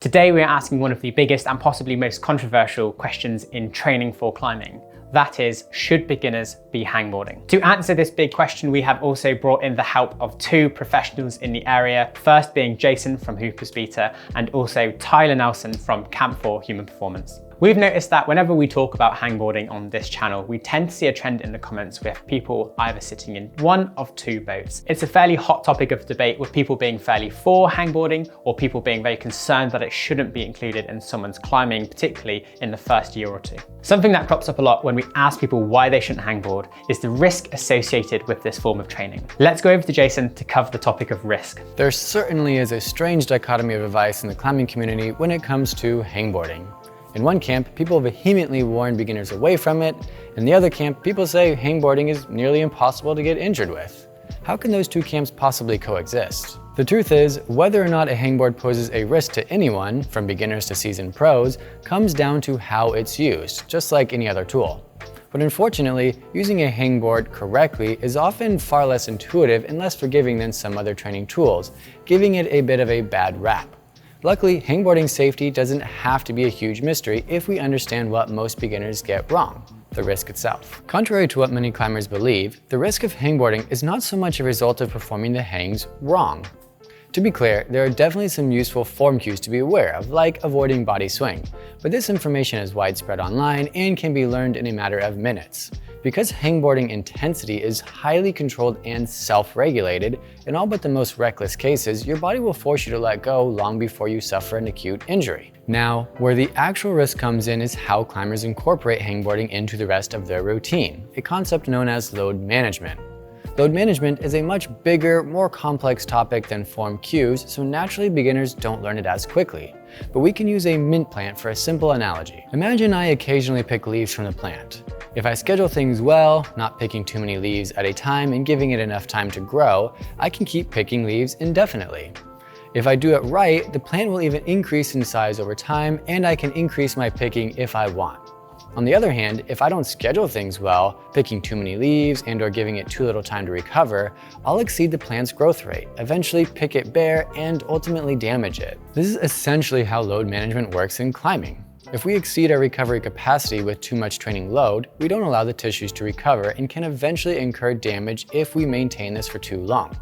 Today we are asking one of the biggest and possibly most controversial questions in training for climbing. That is, should beginners be hangboarding? To answer this big question, we have also brought in the help of two professionals in the area, first being Jason from Hooper's Beta and also Tyler Nelson from Camp 4 Human Performance. We've noticed that whenever we talk about hangboarding on this channel, we tend to see a trend in the comments with people either sitting in one of two boats. It's a fairly hot topic of debate, with people being fairly for hangboarding or people being very concerned that it shouldn't be included in someone's climbing, particularly in the first year or two. Something that crops up a lot when we ask people why they shouldn't hangboard is the risk associated with this form of training. Let's go over to Jason to cover the topic of risk. There certainly is a strange dichotomy of advice in the climbing community when it comes to hangboarding. In one camp, people vehemently warn beginners away from it. In the other camp, people say hangboarding is nearly impossible to get injured with. How can those two camps possibly coexist? The truth is, whether or not a hangboard poses a risk to anyone, from beginners to seasoned pros, comes down to how it's used, just like any other tool. But unfortunately, using a hangboard correctly is often far less intuitive and less forgiving than some other training tools, giving it a bit of a bad rap. Luckily, hangboarding safety doesn't have to be a huge mystery if we understand what most beginners get wrong: the risk itself. Contrary to what many climbers believe, the risk of hangboarding is not so much a result of performing the hangs wrong. To be clear, there are definitely some useful form cues to be aware of, like avoiding body swing, but this information is widespread online and can be learned in a matter of minutes. Because hangboarding intensity is highly controlled and self-regulated, in all but the most reckless cases, your body will force you to let go long before you suffer an acute injury. Now, where the actual risk comes in is how climbers incorporate hangboarding into the rest of their routine, a concept known as load management. Load management is a much bigger, more complex topic than form cues, so naturally beginners don't learn it as quickly. But we can use a mint plant for a simple analogy. Imagine I occasionally pick leaves from the plant. If I schedule things well, not picking too many leaves at a time and giving it enough time to grow, I can keep picking leaves indefinitely. If I do it right, the plant will even increase in size over time, and I can increase my picking if I want. On the other hand, if I don't schedule things well, picking too many leaves and/or giving it too little time to recover, I'll exceed the plant's growth rate, eventually pick it bare, and ultimately damage it. This is essentially how load management works in climbing. If we exceed our recovery capacity with too much training load, we don't allow the tissues to recover and can eventually incur damage if we maintain this for too long.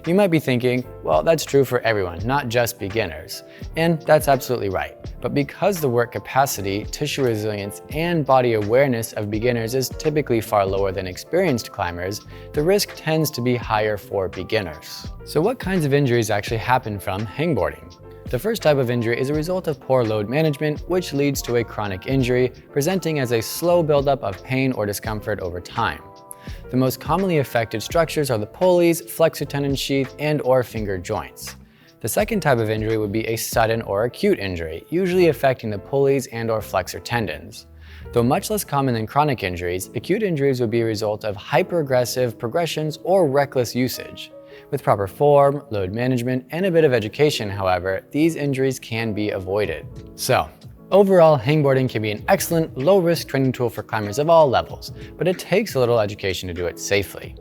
You might be thinking, well, that's true for everyone, not just beginners. And that's absolutely right. But because the work capacity, tissue resilience, and body awareness of beginners is typically far lower than experienced climbers, the risk tends to be higher for beginners. So what kinds of injuries actually happen from hangboarding? The first type of injury is a result of poor load management, which leads to a chronic injury, presenting as a slow buildup of pain or discomfort over time. The most commonly affected structures are the pulleys, flexor tendon sheath, and/or finger joints. The second type of injury would be a sudden or acute injury, usually affecting the pulleys and/or flexor tendons. Though much less common than chronic injuries, acute injuries would be a result of hyperaggressive progressions or reckless usage. With proper form, load management, and a bit of education, however, these injuries can be avoided. So, overall, hangboarding can be an excellent, low-risk training tool for climbers of all levels, but it takes a little education to do it safely.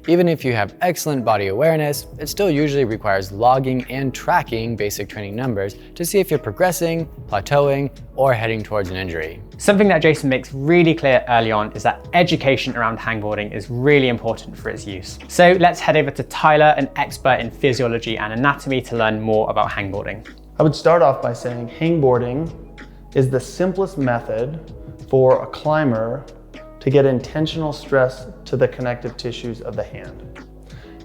Even if you have excellent body awareness, it still usually requires logging and tracking basic training numbers to see if you're progressing, plateauing, or heading towards an injury. Something that Jason makes really clear early on is that education around hangboarding is really important for its use. So let's head over to Tyler, an expert in physiology and anatomy, to learn more about hangboarding. I would start off by saying hangboarding is the simplest method for a climber to get intentional stress to the connective tissues of the hand.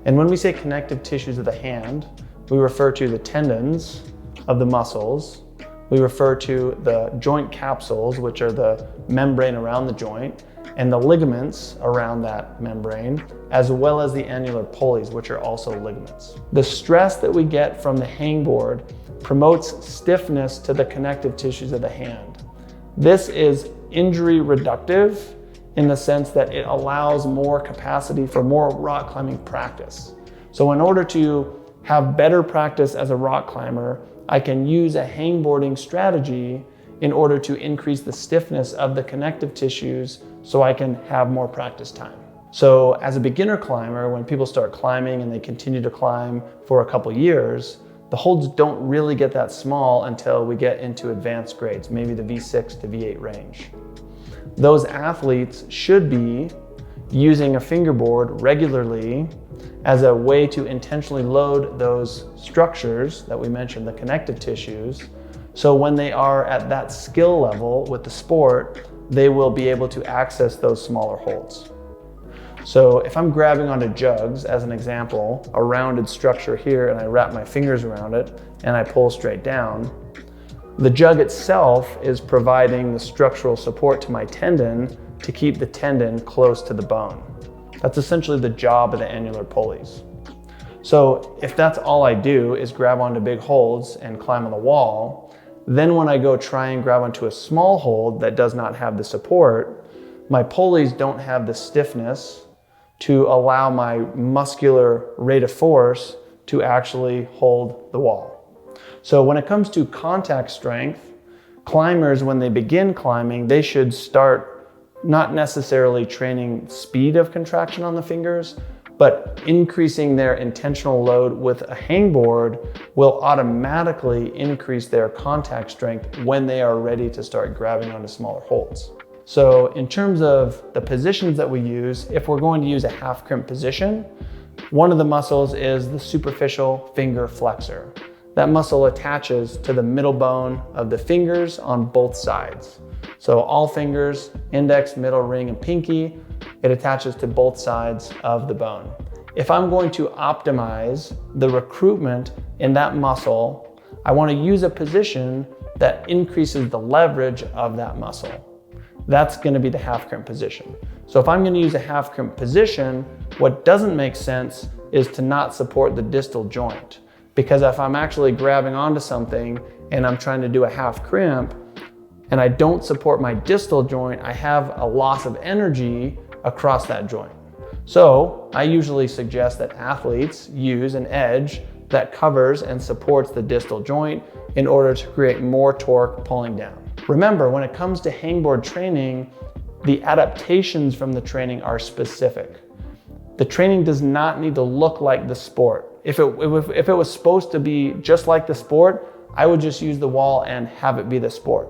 And when we say connective tissues of the hand, we refer to the tendons of the muscles, we refer to the joint capsules, which are the membrane around the joint, and the ligaments around that membrane, as well as the annular pulleys, which are also ligaments. The stress that we get from the hangboard promotes stiffness to the connective tissues of the hand. This is injury reductive in the sense that it allows more capacity for more rock climbing practice. So in order to have better practice as a rock climber, I can use a hangboarding strategy in order to increase the stiffness of the connective tissues so I can have more practice time. So as a beginner climber, when people start climbing and they continue to climb for a couple years, The holds don't really get that small until we get into advanced grades, maybe the V6 to V8 range. Those athletes should be using a fingerboard regularly as a way to intentionally load those structures that we mentioned, the connective tissues, so when they are at that skill level with the sport, they will be able to access those smaller holds. So if I'm grabbing onto jugs, as an example, a rounded structure here, and I wrap my fingers around it and I pull straight down, the jug itself is providing the structural support to my tendon to keep the tendon close to the bone. That's essentially the job of the annular pulleys. So if that's all I do is grab onto big holds and climb on the wall, then when I go try and grab onto a small hold that does not have the support, my pulleys don't have the stiffness to allow my muscular rate of force to actually hold the wall. So when it comes to contact strength, climbers, when they begin climbing, they should start not necessarily training speed of contraction on the fingers, but increasing their intentional load with a hangboard will automatically increase their contact strength when they are ready to start grabbing onto smaller holds. So in terms of the positions that we use, if we're going to use a half crimp position, one of the muscles is the superficial finger flexor. That muscle attaches to the middle bone of the fingers on both sides. So all fingers, index, middle, ring, and pinky, it attaches to both sides of the bone. If I'm going to optimize the recruitment in that muscle, I want to use a position that increases the leverage of that muscle. That's going to be the half crimp position. So if I'm going to use a half crimp position, what doesn't make sense is to not support the distal joint. Because if I'm actually grabbing onto something and I'm trying to do a half crimp and I don't support my distal joint, I have a loss of energy across that joint. So I usually suggest that athletes use an edge that covers and supports the distal joint in order to create more torque pulling down. Remember, when it comes to hangboard training, the adaptations from the training are specific. The training does not need to look like the sport. If it was supposed to be just like the sport, I would just use the wall and have it be the sport.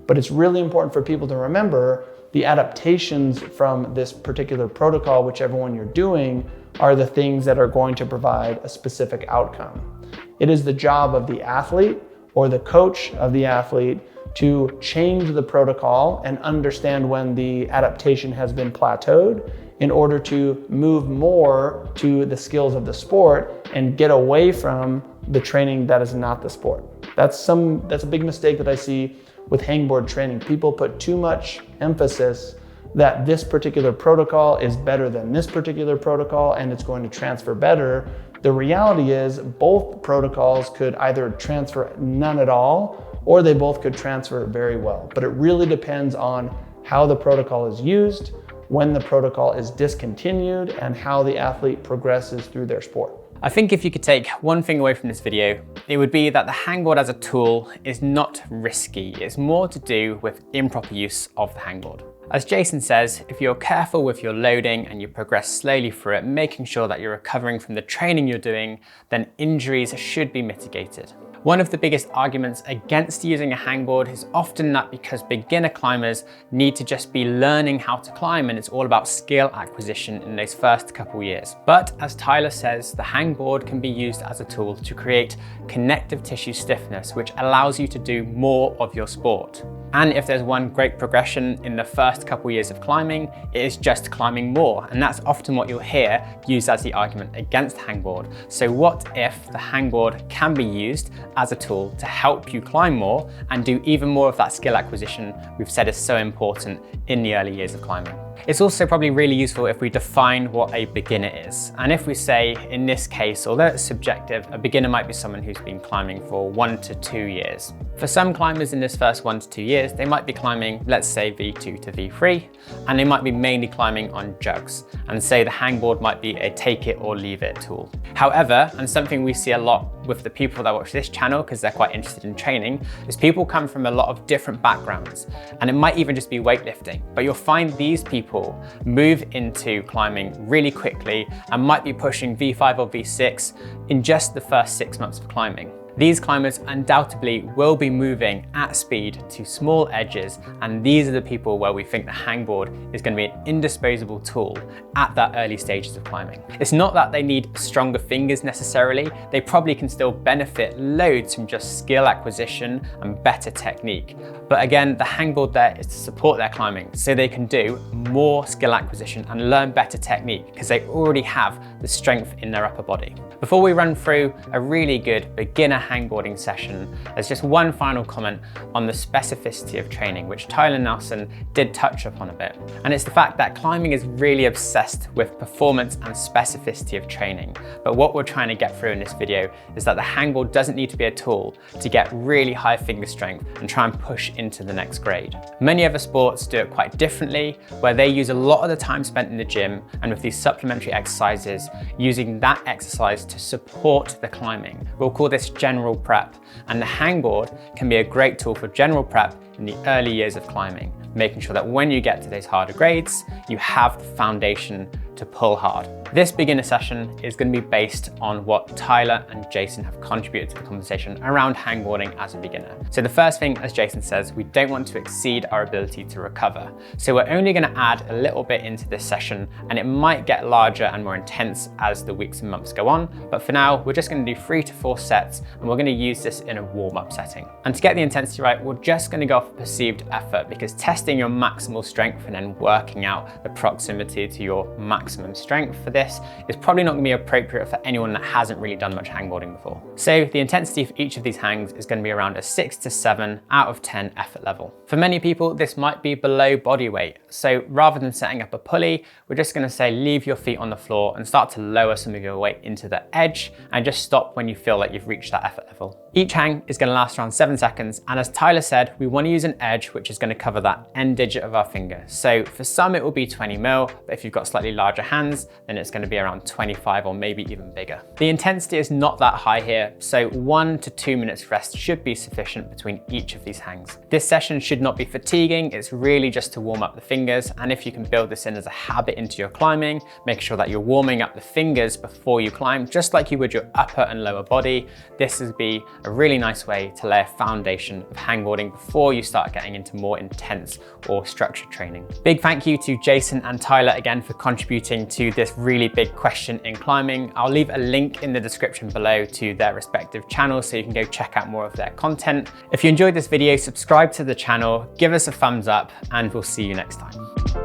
But it's really important for people to remember the adaptations from this particular protocol, whichever one you're doing, are the things that are going to provide a specific outcome. It is the job of the athlete or the coach of the athlete to change the protocol and understand when the adaptation has been plateaued in order to move more to the skills of the sport and get away from the training that is not the sport. That's a big mistake that I see with hangboard training. People put too much emphasis that this particular protocol is better than this particular protocol and it's going to transfer better. The reality is both protocols could either transfer none at all or they both could transfer very well. But it really depends on how the protocol is used, when the protocol is discontinued, and how the athlete progresses through their sport. I think if you could take one thing away from this video, it would be that the hangboard as a tool is not risky. It's more to do with improper use of the hangboard. As Jason says, if you're careful with your loading and you progress slowly through it, making sure that you're recovering from the training you're doing, then injuries should be mitigated. One of the biggest arguments against using a hangboard is often that because beginner climbers need to just be learning how to climb and it's all about skill acquisition in those first couple years. But as Tyler says, the hangboard can be used as a tool to create connective tissue stiffness, which allows you to do more of your sport. And if there's one great progression in the first couple years of climbing, it is just climbing more. And that's often what you'll hear used as the argument against hangboard. So what if the hangboard can be used as a tool to help you climb more and do even more of that skill acquisition we've said is so important in the early years of climbing? It's also probably really useful if we define what a beginner is. And if we say, in this case, although it's subjective, a beginner might be someone who's been climbing for 1 to 2 years. For some climbers in this first 1 to 2 years, they might be climbing, let's say V2 to V3, and they might be mainly climbing on jugs, and say the hangboard might be a take it or leave it tool. However, and something we see a lot with the people that watch this channel because they're quite interested in training, is people come from a lot of different backgrounds, and it might even just be weightlifting, but you'll find these people people move into climbing really quickly and might be pushing V5 or V6 in just the first 6 months of climbing. These climbers undoubtedly will be moving at speed to small edges, and these are the people where we think the hangboard is going to be an indispensable tool at that early stages of climbing. It's not that they need stronger fingers necessarily, they probably can still benefit loads from just skill acquisition and better technique. But again, the hangboard there is to support their climbing so they can do more skill acquisition and learn better technique because they already have the strength in their upper body. Before we run through a really good beginner hangboarding session, there's just one final comment on the specificity of training, which Tyler Nelson did touch upon a bit. And it's the fact that climbing is really obsessed with performance and specificity of training. But what we're trying to get through in this video is that the hangboard doesn't need to be a tool to get really high finger strength and try and push into the next grade. Many other sports do it quite differently, where they use a lot of the time spent in the gym and with these supplementary exercises, using that exercise to support the climbing. We'll call this general prep, and the hangboard can be a great tool for general prep in the early years of climbing, making sure that when you get to those harder grades, you have the foundation to pull hard. This beginner session is going to be based on what Tyler and Jason have contributed to the conversation around hangboarding as a beginner. So the first thing, as Jason says, we don't want to exceed our ability to recover. So we're only going to add a little bit into this session, and it might get larger and more intense as the weeks and months go on. But for now, we're just going to do 3 to 4 sets, and we're going to use this in a warm-up setting. And to get the intensity right, we're just going to go off perceived effort, because testing your maximal strength and then working out the proximity to your maximum strength for this is probably not going to be appropriate for anyone that hasn't really done much hangboarding before. So the intensity for each of these hangs is going to be around a 6 to 7 out of 10 effort level. For many people, this might be below body weight. So rather than setting up a pulley, we're just going to say leave your feet on the floor and start to lower some of your weight into the edge, and just stop when you feel like you've reached that effort level. Each hang is going to last around 7 seconds, and as Tyler said, we want to use an edge which is going to cover that end digit of our finger. So for some it will be 20 mil, but if you've got slightly larger hands, then it's going to be around 25 or maybe even bigger. The intensity is not that high here, so 1 to 2 minutes rest should be sufficient between each of these hangs. This session should not be fatiguing, it's really just to warm up the fingers, and if you can build this in as a habit into your climbing, make sure that you're warming up the fingers before you climb, just like you would your upper and lower body. This would be a really nice way to lay a foundation of hangboarding before you start getting into more intense or structured training. Big thank you to Jason and Tyler again for contributing to this really big question in climbing. I'll leave a link in the description below to their respective channels so you can go check out more of their content. If you enjoyed this video, subscribe to the channel, give us a thumbs up, and we'll see you next time.